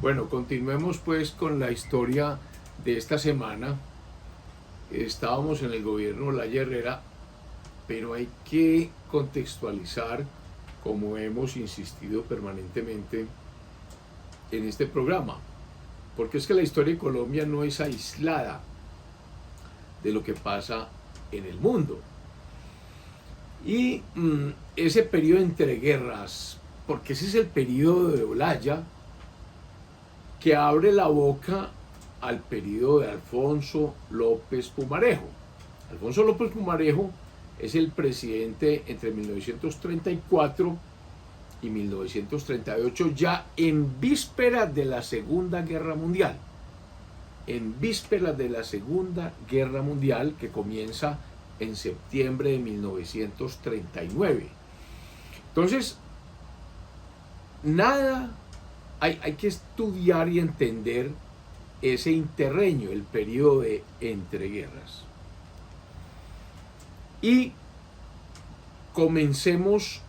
Bueno, continuemos pues con la historia de esta semana. Estábamos en el gobierno Olaya Herrera, pero hay que contextualizar, como hemos insistido permanentemente en este programa, porque es que la historia de Colombia no es aislada de lo que pasa en el mundo. Y ese periodo entre guerras, porque ese es el periodo de Olaya, que abre la boca al periodo de Alfonso López Pumarejo. Alfonso López Pumarejo es el presidente entre 1934 y 1938, ya en vísperas de la Segunda Guerra Mundial. En vísperas de la Segunda Guerra Mundial, que comienza en septiembre de 1939. Entonces, hay que estudiar y entender ese interreño, el periodo de entreguerras. Y comencemos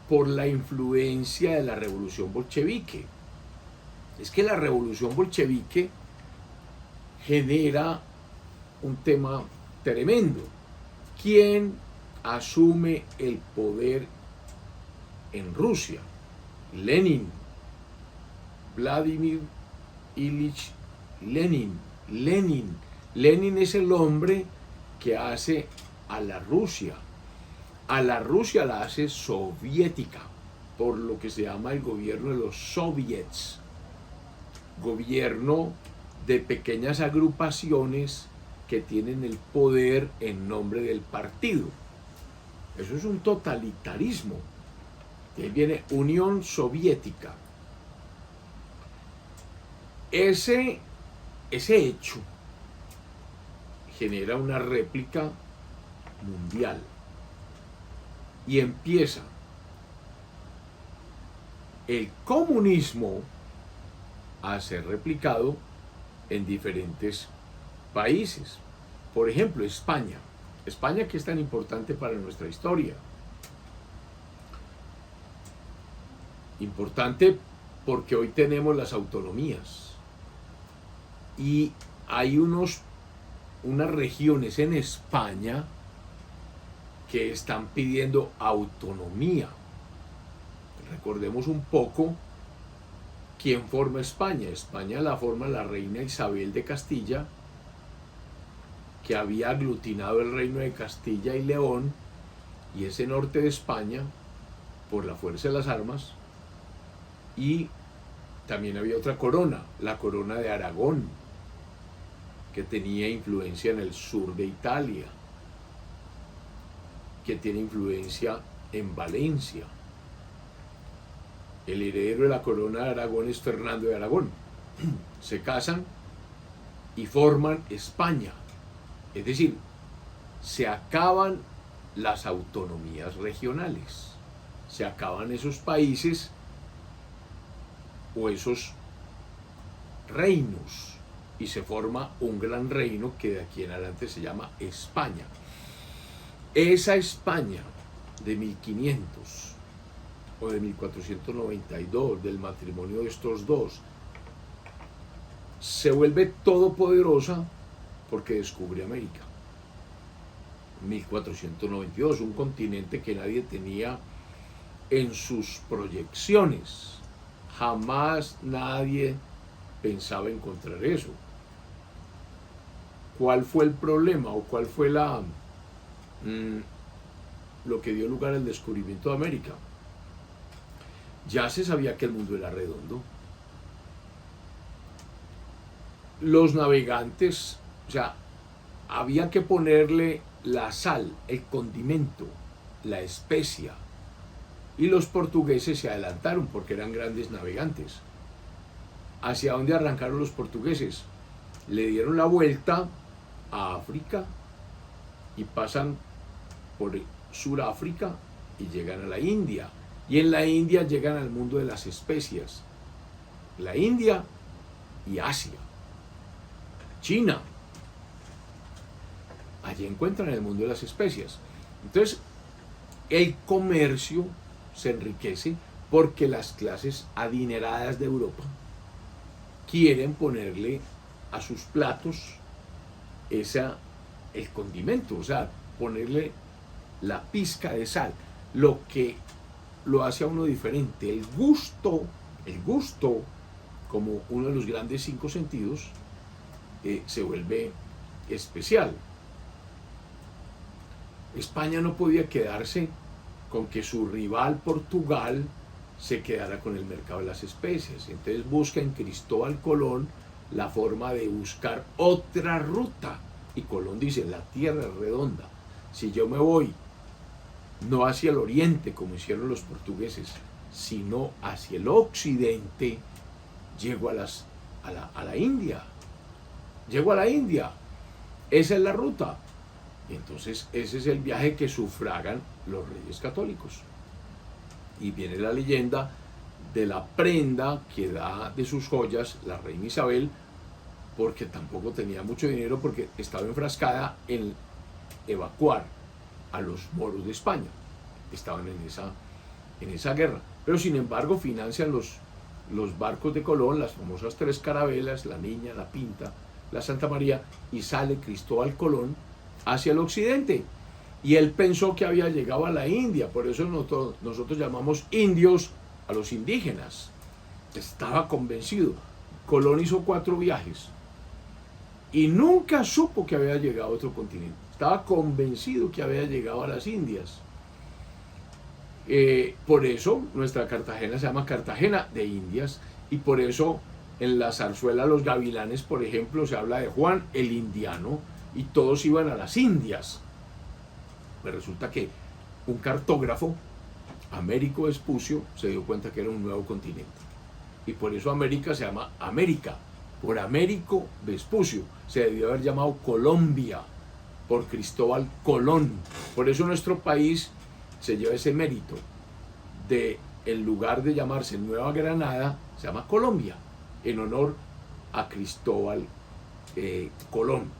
por la influencia de la revolución bolchevique. Es que la revolución bolchevique genera un tema tremendo. ¿Quién asume el poder en Rusia? Lenin, Vladimir Ilich Lenin. Lenin es el hombre que hace a la Rusia la hace soviética, por lo que se llama el gobierno de los soviets, gobierno de pequeñas agrupaciones que tienen el poder en nombre del partido. Eso es un totalitarismo. Y ahí viene Unión Soviética. Ese hecho genera una réplica mundial y empieza el comunismo a ser replicado en diferentes países. Por ejemplo, España, que es tan importante para nuestra historia. Importante porque hoy tenemos las autonomías y hay unas regiones en España que están pidiendo autonomía. Recordemos un poco quién forma España. España la forma la reina Isabel de Castilla, que había aglutinado el reino de Castilla y León y ese norte de España por la fuerza de las armas. Y también había otra corona, la corona de Aragón, que tenía influencia en el sur de Italia, que tiene influencia en Valencia. El heredero de la corona de Aragón es Fernando de Aragón. Se casan y forman España. Es decir, se acaban las autonomías regionales, se acaban esos países o esos reinos y se forma un gran reino que de aquí en adelante se llama España. Esa España de 1500 o de 1492, del matrimonio de estos dos, se vuelve todopoderosa porque descubre América. 1492, un continente que nadie tenía en sus proyecciones. Jamás nadie pensaba encontrar eso. ¿Cuál fue el problema o cuál fue lo que dio lugar al descubrimiento de América? Ya se sabía que el mundo era redondo. Los navegantes, o sea, había que ponerle la sal, el condimento, la especia. Y los portugueses se adelantaron porque eran grandes navegantes. ¿Hacia dónde arrancaron los portugueses? Le dieron la vuelta a África y pasan por Suráfrica y llegan a la India. Y en la India llegan al mundo de las especias. La India y Asia. China. Allí encuentran el mundo de las especias. Entonces, el comercio se enriquece porque las clases adineradas de Europa quieren ponerle a sus platos el condimento, o sea, ponerle la pizca de sal, lo que lo hace a uno diferente. El gusto, como uno de los grandes 5 sentidos, se vuelve especial. España no podía quedarse con que su rival Portugal se quedara con el mercado de las especias. Entonces busca en Cristóbal Colón la forma de buscar otra ruta. Y Colón dice, la tierra es redonda. Si yo me voy no hacia el oriente como hicieron los portugueses, sino hacia el occidente, llego a la India. Llego a la India. Esa es la ruta. Y entonces ese es el viaje que sufragan los reyes católicos. Y viene la leyenda de la prenda que da de sus joyas la reina Isabel, porque tampoco tenía mucho dinero, porque estaba enfrascada en evacuar a los moros de España. Estaban en esa guerra. Pero sin embargo financian los barcos de Colón, las famosas 3 carabelas, la Niña, la Pinta, la Santa María, y sale Cristóbal Colón hacia el occidente. Y él pensó que había llegado a la India, por eso nosotros llamamos indios a los indígenas. Estaba convencido. Colón hizo 4 viajes y nunca supo que había llegado a otro continente. Estaba convencido que había llegado a las Indias. Por eso nuestra Cartagena se llama Cartagena de Indias, y por eso en la zarzuela Los Gavilanes, por ejemplo, se habla de Juan el Indiano, y todos iban a las Indias. Pues resulta que un cartógrafo, Américo Vespucio, se dio cuenta que era un nuevo continente, y por eso América se llama América, por Américo Vespucio. Se debió haber llamado Colombia, por Cristóbal Colón. Por eso nuestro país se lleva ese mérito de, en lugar de llamarse Nueva Granada, se llama Colombia, en honor a Cristóbal Colón.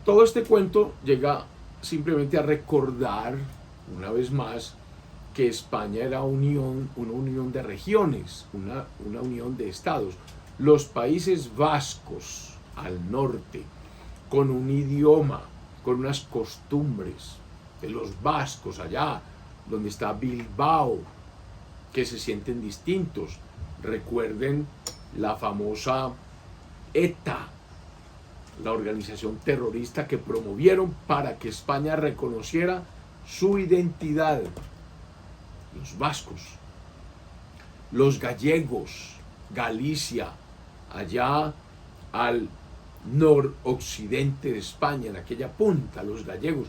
Todo este cuento llega simplemente a recordar, una vez más, que España era una unión de regiones, una unión de estados. Los Países Vascos al norte, con un idioma, con unas costumbres de los vascos allá, donde está Bilbao, que se sienten distintos. Recuerden la famosa ETA, la organización terrorista que promovieron para que España reconociera su identidad. Los vascos, los gallegos, Galicia, allá al noroccidente de España, en aquella punta, los gallegos,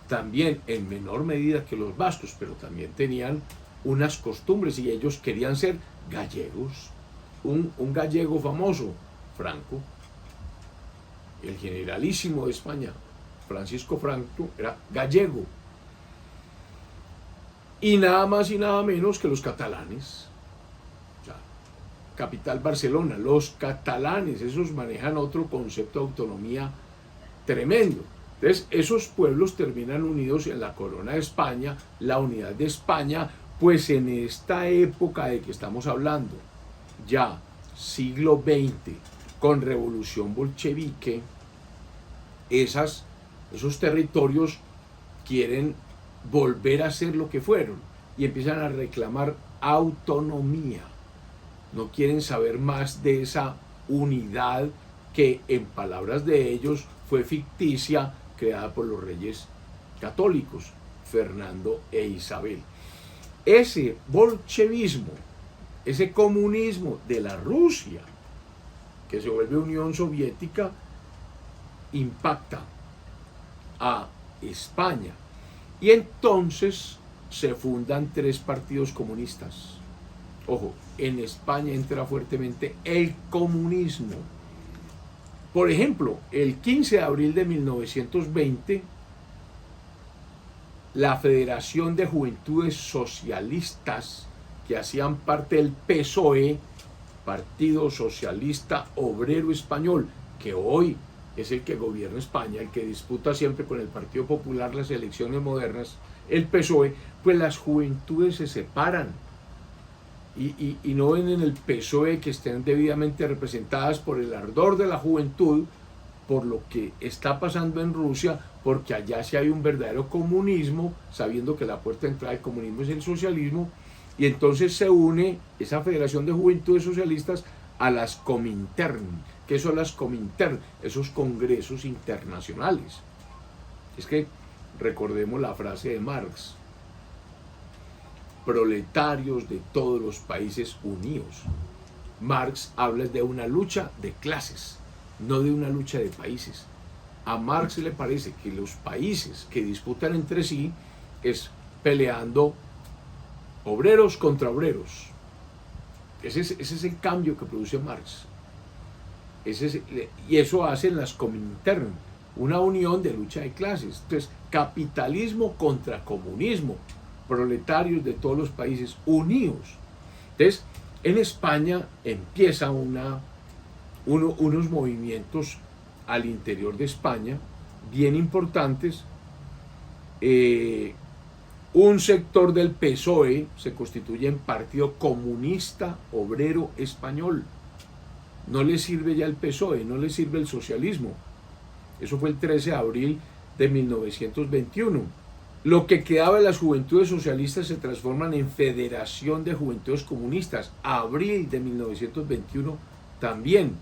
también en menor medida que los vascos, pero también tenían unas costumbres y ellos querían ser gallegos. Un gallego famoso, Franco, el generalísimo de España, Francisco Franco, era gallego. Y nada más y nada menos que los catalanes. O sea, capital Barcelona, los catalanes, esos manejan otro concepto de autonomía tremendo. Entonces, esos pueblos terminan unidos en la corona de España, la unidad de España, pues en esta época de que estamos hablando, ya siglo XX, con revolución bolchevique, esos territorios quieren volver a ser lo que fueron y empiezan a reclamar autonomía. No quieren saber más de esa unidad que, en palabras de ellos, fue ficticia, creada por los reyes católicos, Fernando e Isabel. Ese bolchevismo, ese comunismo de la Rusia, que se vuelve Unión Soviética, impacta a España. Y entonces se fundan 3 partidos comunistas. Ojo, en España entra fuertemente el comunismo. Por ejemplo, el 15 de abril de 1920, la Federación de Juventudes Socialistas, que hacían parte del PSOE, Partido Socialista Obrero Español, que hoy es el que gobierna España, el que disputa siempre con el Partido Popular las elecciones modernas, el PSOE, pues las juventudes se separan y no ven en el PSOE que estén debidamente representadas por el ardor de la juventud, por lo que está pasando en Rusia, porque allá sí hay un verdadero comunismo, sabiendo que la puerta de entrada del comunismo es el socialismo, y entonces se une esa Federación de Juventudes Socialistas a las Comintern. ¿Qué son las Comintern? Esos congresos internacionales. Es que recordemos la frase de Marx: proletarios de todos los países unidos. Marx habla de una lucha de clases, no de una lucha de países. A Marx le parece que los países que disputan entre sí es peleando obreros contra obreros. Ese es el cambio que produce Marx. Y eso hacen las Comintern, una unión de lucha de clases. Entonces, capitalismo contra comunismo, proletarios de todos los países unidos. Entonces, en España empieza unos movimientos al interior de España bien importantes. Un sector del PSOE se constituye en Partido Comunista Obrero Español. No le sirve ya el PSOE, no le sirve el socialismo. Eso fue el 13 de abril de 1921. Lo que quedaba de las Juventudes Socialistas se transforman en Federación de Juventudes Comunistas. Abril de 1921 también.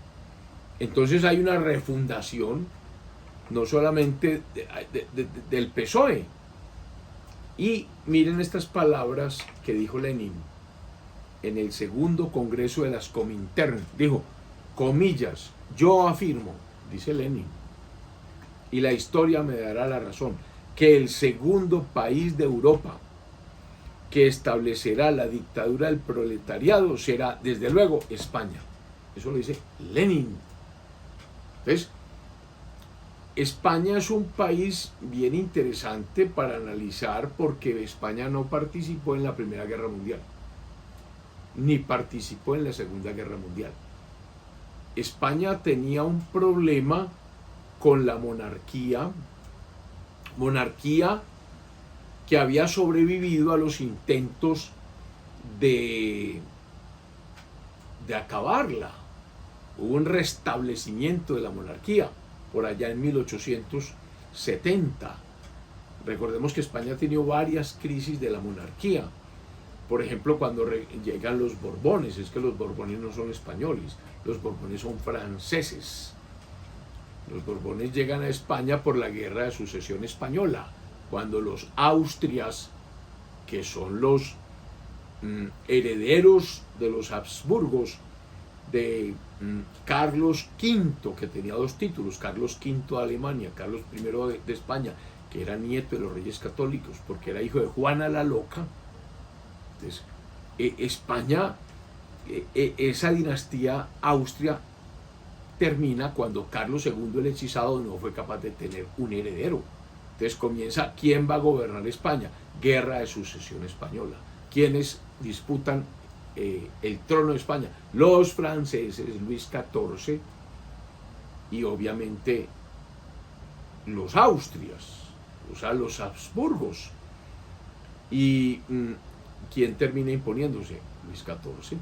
Entonces hay una refundación, no solamente del PSOE. Y miren estas palabras que dijo Lenin en el segundo congreso de las Comintern. Dijo, comillas, yo afirmo, dice Lenin, y la historia me dará la razón, que el segundo país de Europa que establecerá la dictadura del proletariado será, desde luego, España. Eso lo dice Lenin. Entonces, España es un país bien interesante para analizar, porque España no participó en la Primera Guerra Mundial, ni participó en la Segunda Guerra Mundial. España tenía un problema con la monarquía que había sobrevivido a los intentos de acabarla. Hubo un restablecimiento de la monarquía por allá en 1870. Recordemos que España ha tenido varias crisis de la monarquía. Por ejemplo, cuando llegan los Borbones, es que los Borbones no son españoles, los Borbones son franceses. Los Borbones llegan a España por la Guerra de Sucesión Española, cuando los Austrias, que son los herederos de los Habsburgos, de Carlos V, que tenía dos títulos, Carlos V de Alemania, Carlos I de España, que era nieto de los reyes católicos, porque era hijo de Juana la Loca. Entonces, España, esa dinastía Austria, termina cuando Carlos II el hechizado no fue capaz de tener un heredero. Entonces comienza, ¿quién va a gobernar España? Guerra de Sucesión Española. ¿Quiénes disputan el trono de España? Los franceses, Luis XIV, y obviamente los Austrias, o sea, los Habsburgos. ¿Y quién termina imponiéndose? Luis XIV.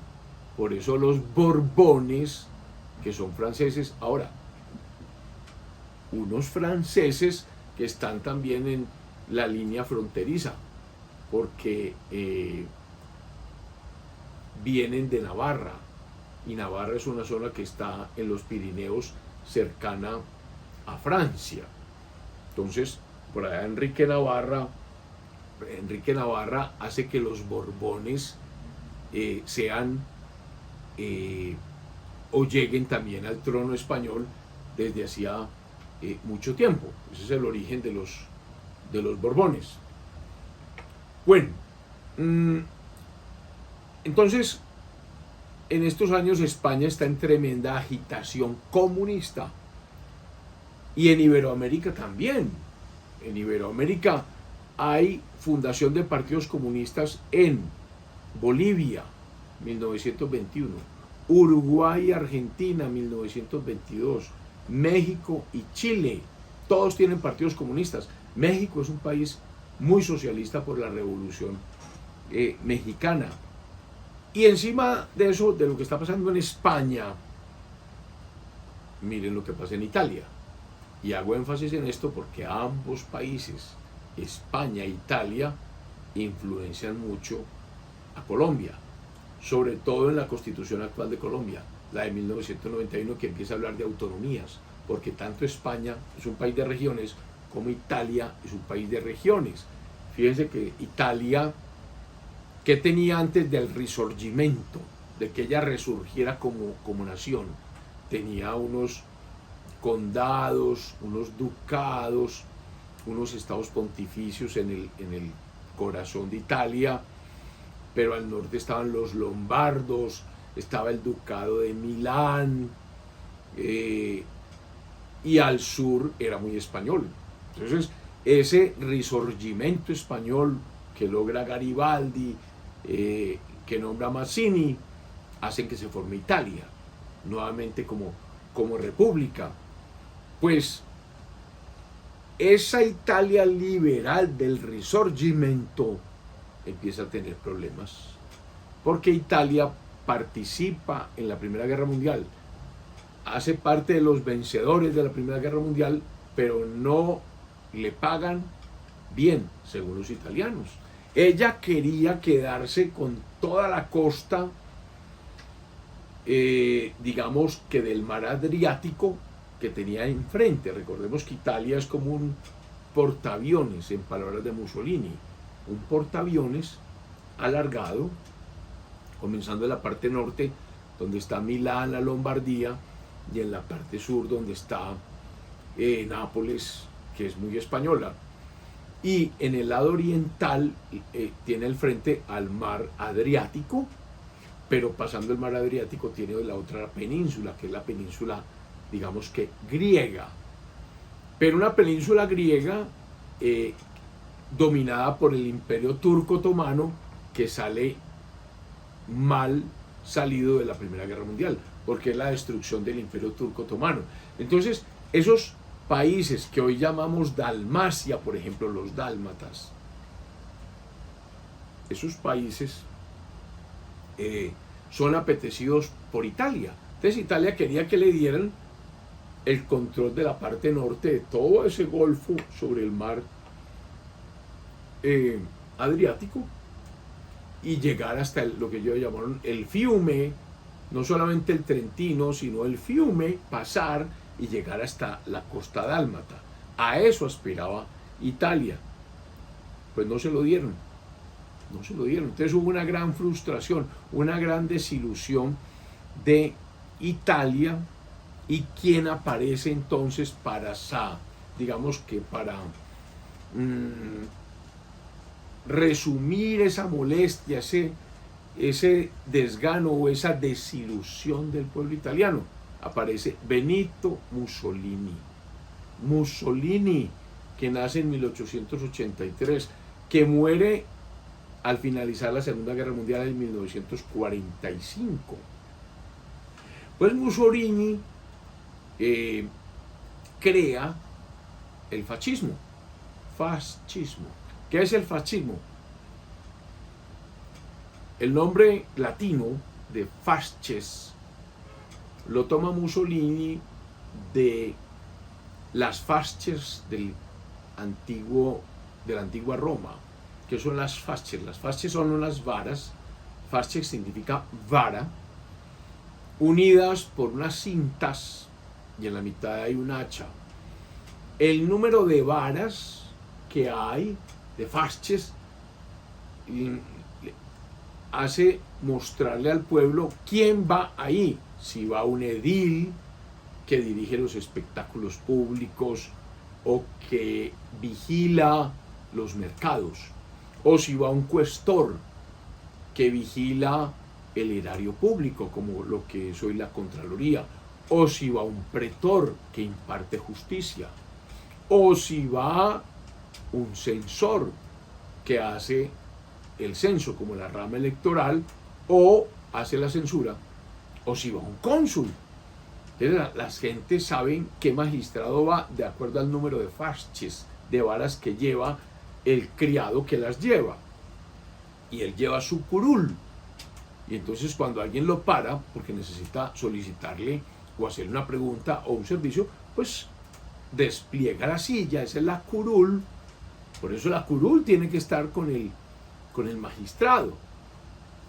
Por eso los Borbones, que son franceses, ahora, unos franceses que están también en la línea fronteriza, porque vienen de Navarra, y Navarra es una zona que está en los Pirineos, cercana a Francia. Entonces, por allá Enrique Navarra hace que los Borbones sean o lleguen también al trono español desde hacía mucho tiempo. Ese es el origen de los Borbones. Bueno, entonces, en estos años España está en tremenda agitación comunista, y en Iberoamérica también. En Iberoamérica hay fundación de partidos comunistas en Bolivia, 1921, Uruguay y Argentina, 1922, México y Chile, todos tienen partidos comunistas. México es un país muy socialista por la Revolución Mexicana. Y encima de eso, de lo que está pasando en España, miren lo que pasa en Italia. Y hago énfasis en esto porque ambos países, España e Italia, influencian mucho a Colombia, sobre todo en la constitución actual de Colombia, la de 1991, que empieza a hablar de autonomías, porque tanto España es un país de regiones como Italia es un país de regiones. Fíjense que Italia, ¿qué tenía antes del Risorgimento, de que ella resurgiera como nación? Tenía unos condados, unos ducados, unos estados pontificios en el corazón de Italia, pero al norte estaban los lombardos, estaba el ducado de Milán, y al sur era muy español. Entonces, ese Risorgimento español que logra Garibaldi, que nombra Mazzini, hacen que se forme Italia, nuevamente como república. Pues esa Italia liberal del Risorgimento empieza a tener problemas, porque Italia participa en la Primera Guerra Mundial, hace parte de los vencedores de la Primera Guerra Mundial, pero no le pagan bien, según los italianos. Ella quería quedarse con toda la costa, digamos que del mar Adriático que tenía enfrente. Recordemos que Italia es como un portaaviones, en palabras de Mussolini, un portaaviones alargado, comenzando en la parte norte, donde está Milán, la Lombardía, y en la parte sur, donde está Nápoles, que es muy española. Y en el lado oriental tiene el frente al mar Adriático, pero pasando el mar Adriático tiene la otra península, que es la península, digamos que griega. Pero una península griega dominada por el Imperio Turco Otomano, que sale mal salido de la Primera Guerra Mundial, porque es la destrucción del Imperio Turco Otomano. Entonces, esos países que hoy llamamos Dalmacia, por ejemplo, los dálmatas, esos países son apetecidos por Italia. Entonces Italia quería que le dieran el control de la parte norte de todo ese golfo sobre el mar Adriático y llegar hasta lo que ellos llamaron el Fiume, no solamente el Trentino, sino el Fiume, pasar y llegar hasta la costa dálmata. A eso aspiraba Italia. Pues no se lo dieron. No se lo dieron. Entonces hubo una gran frustración, una gran desilusión de Italia. ¿Y quién aparece entonces para, digamos que para resumir esa molestia, ese desgano o esa desilusión del pueblo italiano? Aparece Benito Mussolini. Mussolini, que nace en 1883, que muere al finalizar la Segunda Guerra Mundial en 1945. Pues Mussolini crea el fascismo. Fascismo. ¿Qué es el fascismo? El nombre latino de fasces lo toma Mussolini de las fasces de la antigua Roma. ¿Qué son las fasces? Las fasces son unas varas. Fasces significa vara, unidas por unas cintas, y en la mitad hay un hacha. El número de varas que hay, de fasces, hace mostrarle al pueblo quién va ahí. Si va un edil que dirige los espectáculos públicos o que vigila los mercados, o si va un cuestor que vigila el erario público, como lo que es hoy la Contraloría, o si va un pretor que imparte justicia, o si va un censor que hace el censo, como la rama electoral, o hace la censura, o si va un cónsul. Entonces, las gentes saben qué magistrado va de acuerdo al número de fasces, de varas que lleva el criado que las lleva. Y él lleva su curul. Y entonces cuando alguien lo para, porque necesita solicitarle o hacerle una pregunta o un servicio, pues despliega la silla, esa es la curul. Por eso la curul tiene que estar con el magistrado.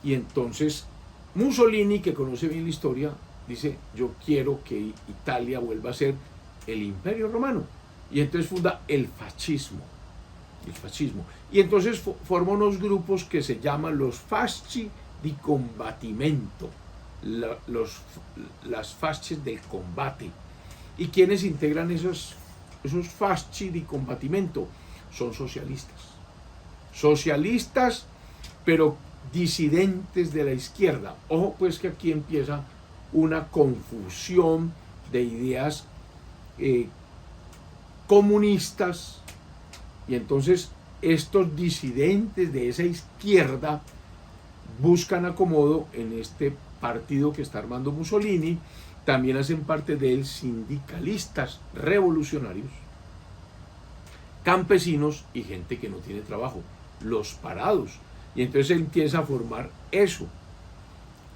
Y entonces Mussolini, que conoce bien la historia, dice, yo quiero que Italia vuelva a ser el Imperio Romano. Y entonces funda el fascismo. Y entonces forma unos grupos que se llaman los fasci di combattimento, las fasces del combate. ¿Y quienes integran esos fasci di combattimento? Son socialistas, pero disidentes de la izquierda. Ojo pues que aquí empieza una confusión de ideas comunistas, y entonces estos disidentes de esa izquierda buscan acomodo en este partido que está armando Mussolini. También hacen parte de él sindicalistas revolucionarios, campesinos y gente que no tiene trabajo, los parados. Y entonces él empieza a formar eso.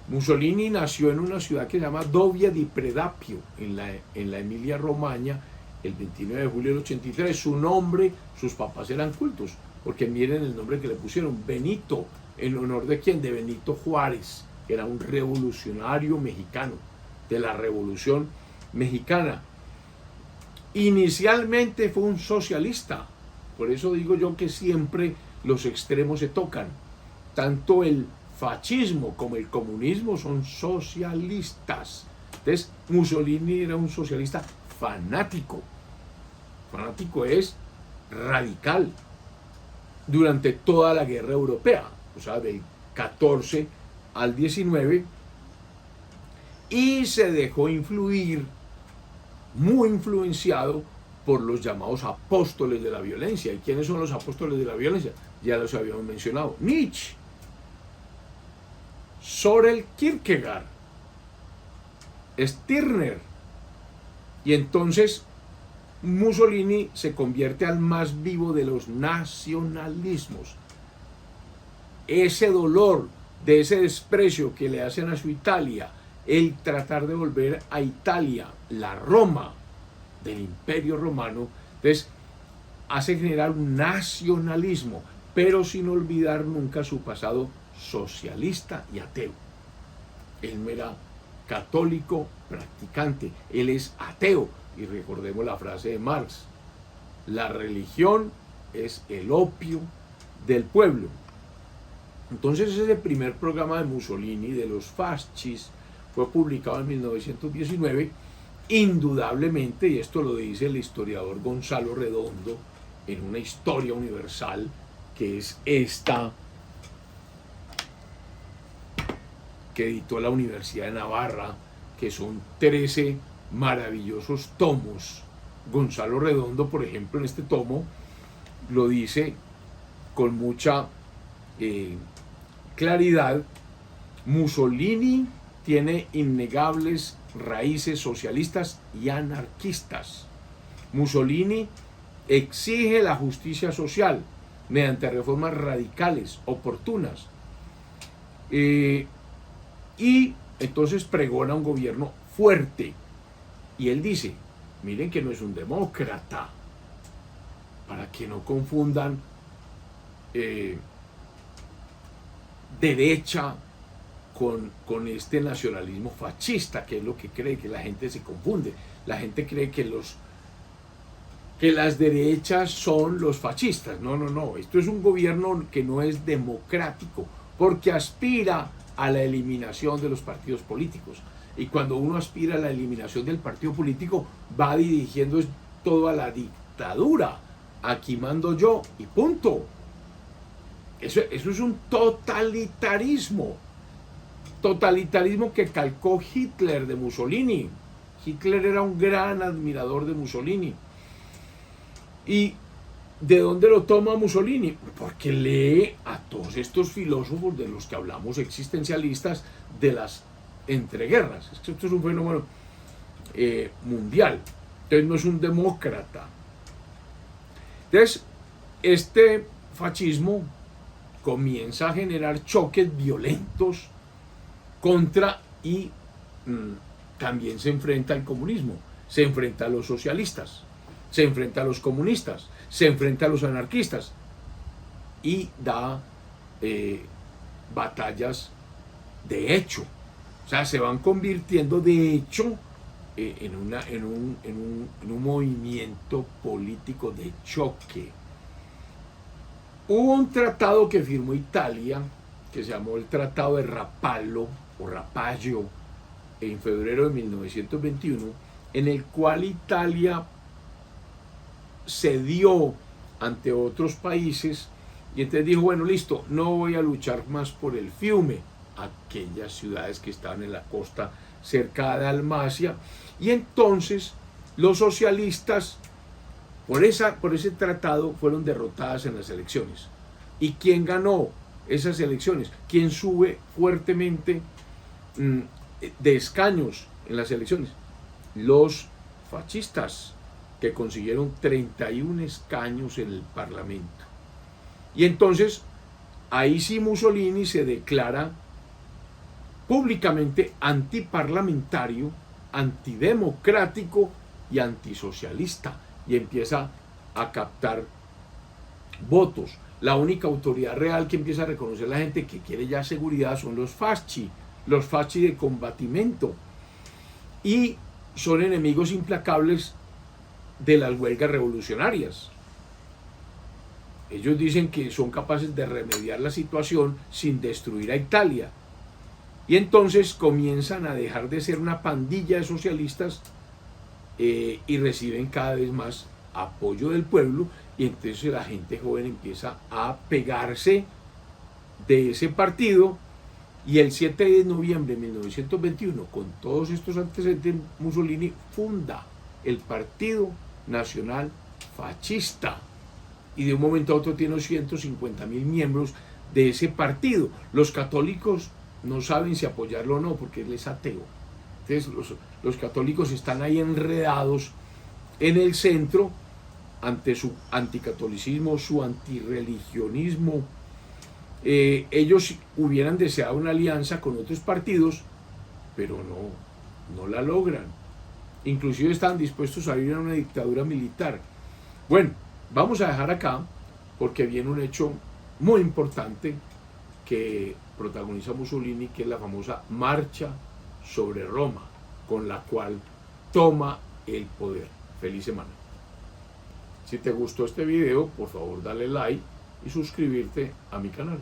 Mussolini nació en una ciudad que se llama Dovia di Predapio, en la Emilia Romagna, el 29 de julio del 83. Su nombre, sus papás eran cultos, porque miren el nombre que le pusieron, Benito, ¿en honor de quién? De Benito Juárez, que era un revolucionario mexicano, de la Revolución Mexicana. Inicialmente fue un socialista, por eso digo yo que siempre los extremos se tocan. Tanto el fascismo como el comunismo son socialistas. Entonces Mussolini era un socialista fanático. Fanático es radical. Durante toda la guerra europea, o sea, del 14 al 19, y se dejó influir, muy influenciado por los llamados apóstoles de la violencia. ¿Y quiénes son los apóstoles de la violencia? Ya los habíamos mencionado. Nietzsche, Søren Kierkegaard, Stirner. Y entonces Mussolini se convierte al más vivo de los nacionalismos. Ese dolor, de ese desprecio que le hacen a su Italia, el tratar de volver a Italia, la Roma del Imperio Romano, entonces hace generar un nacionalismo, pero sin olvidar nunca su pasado socialista y ateo. Él no era católico practicante, él es ateo. Y recordemos la frase de Marx, la religión es el opio del pueblo. Entonces ese primer programa de Mussolini, de los fascis, fue publicado en 1919, indudablemente, y esto lo dice el historiador Gonzalo Redondo en una historia universal, que es esta que editó la Universidad de Navarra, que son 13 maravillosos tomos. Gonzalo Redondo, por ejemplo, en este tomo lo dice con mucha claridad. Mussolini tiene innegables raíces socialistas y anarquistas. Mussolini exige la justicia social mediante reformas radicales, oportunas, y entonces pregona un gobierno fuerte. Y él dice, miren que no es un demócrata, para que no confundan derecha con este nacionalismo fascista, que es lo que cree, que la gente se confunde. La gente cree que las derechas son los fascistas. No. Esto es un gobierno que no es democrático, porque aspira a la eliminación de los partidos políticos. Y cuando uno aspira a la eliminación del partido político, va dirigiendo todo a la dictadura. Aquí mando yo y punto. Eso es un totalitarismo. Totalitarismo que calcó Hitler de Mussolini. Hitler era un gran admirador de Mussolini. ¿Y de dónde lo toma Mussolini? Porque lee a todos estos filósofos de los que hablamos, existencialistas, de las entreguerras. Esto es un fenómeno mundial. Entonces no es un demócrata. Entonces, este fascismo comienza a generar choques violentos contra y también se enfrenta al comunismo, se enfrenta a los socialistas, se enfrenta a los comunistas, se enfrenta a los anarquistas y da batallas de hecho. O sea, se van convirtiendo de hecho en un movimiento político de choque. Hubo un tratado que firmó Italia, que se llamó el Tratado de Rapallo, o Rapallo, en febrero de 1921, en el cual Italia cedió ante otros países y entonces dijo, bueno, listo, no voy a luchar más por el Fiume, aquellas ciudades que estaban en la costa cerca de Dalmacia, y entonces los socialistas por ese tratado fueron derrotadas en las elecciones. ¿Y quién ganó esas elecciones? ¿Quién sube fuertemente de escaños en las elecciones? Los fascistas, que consiguieron 31 escaños en el Parlamento. Y entonces, ahí sí Mussolini se declara públicamente antiparlamentario, antidemocrático y antisocialista, y empieza a captar votos. La única autoridad real que empieza a reconocer la gente que quiere ya seguridad son los fasci de combatimiento, y son enemigos implacables de las huelgas revolucionarias. Ellos dicen que son capaces de remediar la situación sin destruir a Italia. Y entonces comienzan a dejar de ser una pandilla de socialistas y reciben cada vez más apoyo del pueblo, y entonces la gente joven empieza a pegarse de ese partido, y el 7 de noviembre de 1921, con todos estos antecedentes, Mussolini funda el Partido Nacional Fascista, y de un momento a otro tiene 150.000 miembros de ese partido. Los católicos no saben si apoyarlo o no, porque él es ateo. Entonces los católicos están ahí enredados en el centro ante su anticatolicismo, su antirreligionismo. Ellos hubieran deseado una alianza con otros partidos, pero no la logran. Inclusive están dispuestos a ir a una dictadura militar. Bueno, vamos a dejar acá porque viene un hecho muy importante que protagoniza Mussolini, que es la famosa marcha sobre Roma, con la cual toma el poder. Feliz semana. Si te gustó este video, por favor dale like y suscribirte a mi canal.